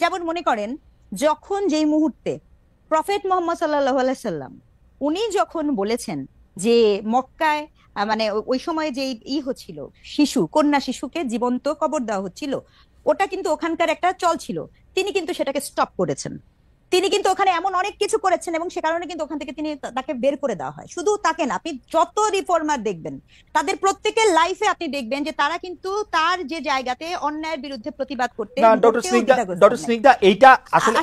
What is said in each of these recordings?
যেমন মনে করেন যখন যেই মুহূর্তে প্রফেট মোহাম্মদ সাল্লাল্লাহু আলাইহি সাল্লাম উনি যখন বলেছেন যে মক্কায় মানে ওই সময় যে হচ্ছিল, কন্যা শিশুকে জীবন্ত কবর দেওয়া হচ্ছিল, ওটা কিন্তু ওখানকার একটা চল ছিল। তিনি কিন্তু সেটাকে স্টপ করেছেন। তিনি কিন্তু ওখানে এমন অনেক কিছু করেছেন এবং সে কারণে কিন্তু ওখান থেকে তাকে বের করে দেওয়া হয়। শুধু তাকে না, আপনি যত রিফর্মার দেখবেন তাদের প্রত্যেকের লাইফে আপনি দেখবেন যে তারা কিন্তু তার যে জায়গাতে অন্যায়ের বিরুদ্ধে প্রতিবাদ করতে। না ডক্টর স্নিগ্ধা, এইটা আসলে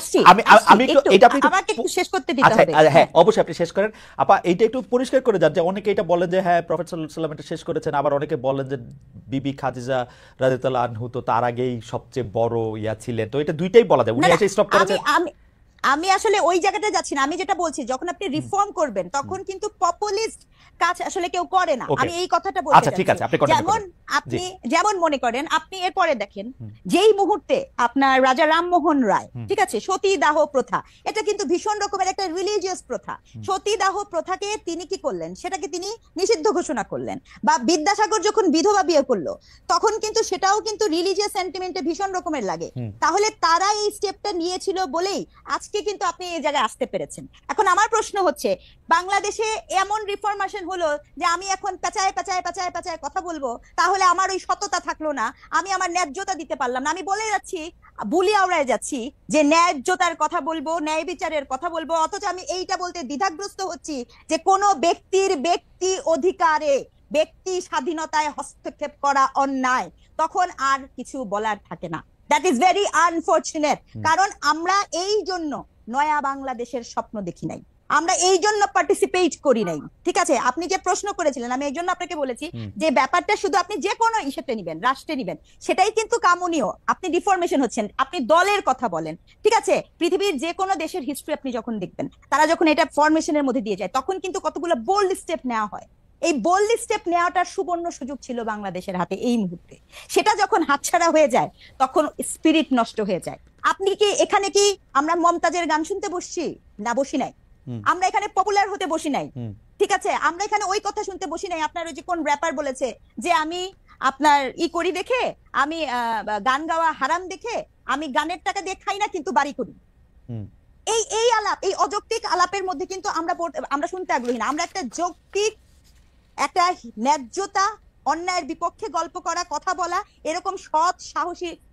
আমি একটু এটা আমাকে একটু শেষ করতে দিতে হবে। হ্যাঁ অবশ্যই আপনি শেষ করেন আপা। এইটা একটু পরিষ্কার করে যান যে অনেকে এটা বলেন যে হ্যাঁ প্রফেট সাল্লাল্লাহু আলাইহি ওয়াসাল্লাম এটা শেষ করেছেন, আবার অনেকে বলেন যে বিবি খাদিজা রাদিয়াল্লাহু আনহু তো তার আগেই সবচেয়ে বড় ইয়া ছিলেন। তো এটা দুইটাই বলা যায়, উনি এসে স্টপ করেছেন। আমি আসলে ওই জায়গাটা যাচ্ছি না। আমি যেটা বলছি, যখন আপনি রিফর্ম করবেন তখন কিন্তু পপুলিস্ট কাজ আসলে কেউ করে না। আমি এই কথাটা বলতে চাচ্ছি। ঠিক আছে, যেমন মনে করেন আপনি এরপরে দেখেন যেই মুহূর্তে আপনার রাজা রামমোহন রায়, ঠিক আছে, সতীদাহ প্রথা, এটা কিন্তু ভীষণ রকমের একটা রিলিজিয়াস প্রথা। সতীদাহ প্রথাকে তিনি কি করলেন, সেটাকে তিনি নিষিদ্ধ ঘোষণা করলেন। বা বিদ্যাসাগর যখন বিধবা বিয়ে করলো তখন কিন্তু সেটাও কিন্তু রিলিজিয়াস সেন্টিমেন্টে ভীষণ রকমের লাগে। তাহলে তারা এই স্টেপটা নিয়েছিল বলেই আজকে কিন্তু আপনি এই জায়গায় আসতে পেরেছেন। এখন আমার প্রশ্ন হচ্ছে, বাংলাদেশে এমন রিফরমেশন হলো যে আমি এখন পেঁচায় পেঁচায় পেঁচায় পেঁচায় কথা বলবো, তাহলে আমার ওই সততা থাকলো না, আমি আমার ন্যায্যতা দিতে পারলাম না। আমি বলে যাচ্ছি, বুলি আওড়ায় যাচ্ছি যে ন্যায্যতার কথা বলবো, ন্যায় বিচারের কথা বলবো, অথচ আমি এইটা বলতে দ্বিধাগ্রস্ত হচ্ছি যে কোনো ব্যক্তির ব্যক্তি অধিকারে, ব্যক্তি স্বাধীনতায় হস্তক্ষেপ করা অন্যায়, তখন আর কিছু বলার থাকে না। That is very unfortunate. কারণ আমরা এই জন্য নয়া বাংলাদেশের স্বপ্ন দেখি নাই, আমরা এই জন্য পার্টিসিপেট করি নাই। ঠিক আছে, আপনি যে প্রশ্ন করেছিলেন আমি এই জন্য আপনাকে বলেছি যে ব্যাপারটা শুধু আপনি যে কোনো ইস্যুতে নিবেন, রাষ্ট্রে নিবেন, সেটাই কিন্তু কামনীয়। আপনি ডিফরমেশন হচ্ছেন, আপনি দলের কথা বলেন। ঠিক আছে, পৃথিবীর যে কোনো দেশের হিস্ট্রি আপনি যখন দেখবেন, তারা যখন এটা ফরমেশনের মধ্যে দিয়ে যায় তখন কিন্তু কতগুলো বোল্ড স্টেপ নেওয়া হয়। এই বোল্ড স্টেপ নেওয়াটার সুবর্ণ সুযোগ ছিল বাংলাদেশের হাতে এই মুহূর্তে। সেটা যখন হাতছাড়া হয়ে যায় তখন স্পিরিট নষ্ট হয়ে যায়। আপনি কি এখানে কি আমরা মমতাজের গান শুনতে বসছি? না, বসি নাই। আমরা এখানে পপুলার হতে বসি নাই। ঠিক আছে, আমরা এখানে ওই কথা শুনতে বসি নাই। আপনার ওই যে কোন র্যাপার বলেছে যে আমি আপনার করি দেখে, আমি গান গাওয়া হারাম দেখে আমি গানের টাকা দিয়ে খাই না কিন্তু বাড়ি করি। এই আলাপ, এই অযৌক্তিক আলাপের মধ্যে কিন্তু আমরা শুনতে আগ্রহী না। আমরা একটা যৌক্তিক, একটা ন্যায্যতা, অন্যায়ের বিপক্ষে গল্প করা, কথা বলা, এরকম সৎ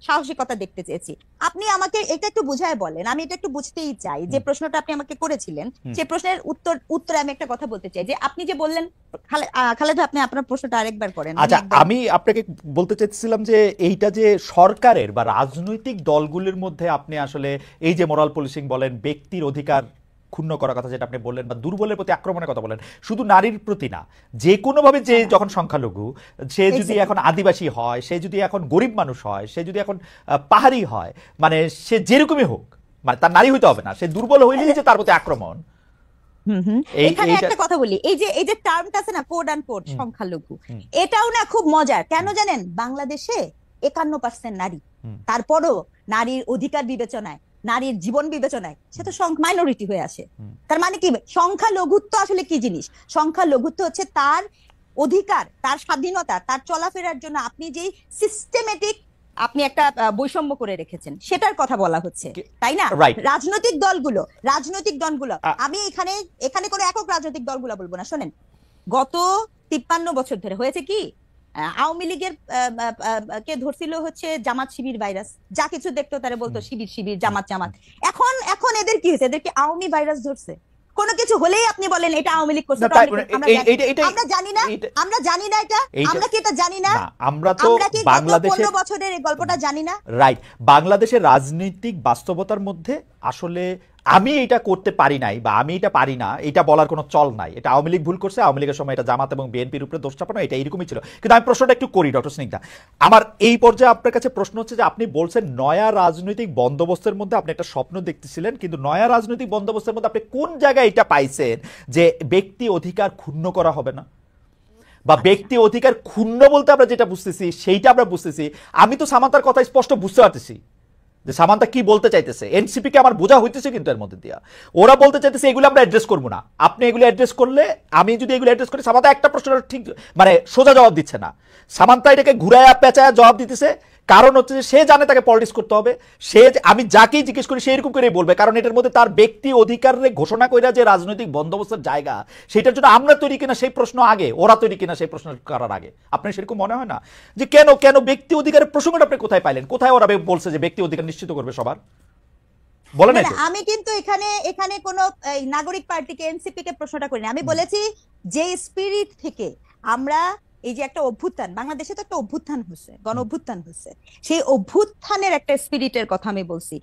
সাহসিকতা দেখতে চেয়েছি। আপনি আমাকে এটা একটু বুঝায় বলেন, আমি এটা একটু বুঝতেই চাই। যে প্রশ্নটা আপনি আমাকে করেছিলেন সেই প্রশ্নের উত্তরে আমি একটা কথা বলতে চাই। যে আপনি যে বললেন, খালেদা আপনি আপনার প্রশ্নটা আরেকবার করেন। আচ্ছা, আমি আপনাকে বলতে চাইছিলাম যে এইটা যে সরকারের বা রাজনৈতিক দলগুলির মধ্যে আপনি আসলে এই যে মোরাল পুলিশিং বলেন, ব্যক্তির অধিকার ক্ষুণ্ণ করার কথা যেটা আপনি বললেন, বা দুর্বলের প্রতি আক্রমণের কথা বলেন, শুধু নারীর প্রতি না, যে কোনোভাবে, যে যখন সংখ্যালঘু, সে যদি এখন আদিবাসী হয়, সে যদি এখন গরিব মানুষ হয়, সে যদি এখন পাহাড়ি হয়, মানে সে যেরকমই হোক, মানে তার নারী হইতে হবে না, সে দুর্বল হইলেই যে তার প্রতি আক্রমণ। এখানে একটা কথা বলি, এই যে টার্মটা আছে না, কোড অ্যান্ড কোড সংখ্যালঘু, এটাও না খুব মজার। কেন জানেন? বাংলাদেশে 51% নারী, তারপরও নারীর অধিকার বিবেচনায়, নারীর জীবন বিবেচনায় সে তো মাইনরিটি হয়ে আসে। তার মানে কি সংখ্যালঘুত্ব আসলে কি জিনিস? সংখ্যালঘুত্ব হচ্ছে তার অধিকার, তার স্বাধীনতা, তার চলাফেরার জন্য আপনি যে সিস্টেমেটিক আপনি একটা বৈষম্য করে রেখেছেন সেটার কথা বলা হচ্ছে, তাই না? রাজনৈতিক দলগুলো আমি এখানে কোনো একক রাজনৈতিক দলগুলো বলবো না। শোনেন, গত 53 বছর ধরে হয়েছে কি, আওয়ামী লীগের কে ধরছিল হচ্ছে জামাত শিবির ভাইরাস, যা কিছু দেখতো তারা বলতো শিবির শিবির, জামাত জামাত। এখন এদের কি হয়েছে? এদেরকে আওয়ামী ভাইরাস ধরছে। কোনো কিছু হলেই আপনি বলেন এটা আওয়ামী লীগ করছে। আমরা জানি না এটা, আমরা কি এটা জানি না? আমরা তো বাংলাদেশের 15 বছরের এই গল্পটা জানি না। রাইট, বাংলাদেশের রাজনৈতিক বাস্তবতার মধ্যে আসলে আমি এটা করতে পারি নাই বা আমি এটা পারি না, এটা বলার কোনো চল নাই। এটা আওয়ামী লীগ ভুল করছে, আওয়ামী লীগের সময় এটা জামাত এবং বিএনপির উপরে দোষ চাপানো, এটা এরকমই ছিল। কিন্তু আমি প্রশ্নটা একটু করি ডক্টর স্নিগ্ধা, আমার এই পর্যায়ে আপনার কাছে প্রশ্ন হচ্ছে যে আপনি বলছেন নয়া রাজনৈতিক বন্দোবস্তের মধ্যে আপনি একটা স্বপ্ন দেখতেছিলেন, কিন্তু নয়া রাজনৈতিক বন্দোবস্তের মধ্যে আপনি কোন জায়গায় এটা পাইছেন যে ব্যক্তি অধিকার ক্ষুণ্ণ করা হবে না? বা ব্যক্তি অধিকার ক্ষুণ্ণ বলতে আমরা যেটা বুঝতেছি সেইটা আমরা বুঝতেছি। আমি তো সামান্তার কথা স্পষ্ট বুঝতে পারতেছি যে সামান্তা কি বলতে চাইতেছে। এনসিপি কে আমার বোঝা হইতেছে, কিন্তু এর মধ্যে দিয়া ওরা বলতে চাইতেছে এগুলো আমরা অ্যাড্রেস করবো না। আপনি এগুলো অ্যাড্রেস করলে, আমি যদি এগুলো অ্যাড্রেস করি, সামান্তা একটা প্রশ্নের ঠিক মানে সোজা জবাব দিচ্ছে না। সামান্তা এটাকে ঘুরায়া পেঁচায়া জবাব দিতেছে, কারণ হচ্ছে যে সে জানে তাকে পলিটিক্স করতে হবে, আমি যাকেই জিজ্ঞেস করি সে এরকম করেই বলবে, কারণ এটার মধ্যে তার ব্যক্তি অধিকারে ঘোষণা কইরা যে রাজনৈতিক বন্দোবস্তের জায়গা, সেটার জন্য আমরা তৈরি কিনা সেই প্রশ্ন আগে, ওরা তৈরি কিনা সেই প্রশ্ন করার আগে। আপনার সেরকম মনে হয় না যে কেন কেন ব্যক্তি অধিকারের প্রসঙ্গটা আপনি কোথায় পাইলেন? কোথায় ওরা বলছে যে ব্যক্তি অধিকার নিশ্চিত করবে সবার? বলে নাই তো। আমি কিন্তু এখানে কোনো নাগরিক পার্টিকে, এনসিপি কে প্রশ্নটা করিনি। আমি বলেছি যে স্পিরিট থেকে আমরা এই যে একটা অভ্যুত্থান, বাংলাদেশে তো একটা অভ্যুত্থান হচ্ছে, গণ অভ্যুত্থান হচ্ছে, সেই অভ্যুত্থানের একটা স্পিরিটের কথা আমি বলছি।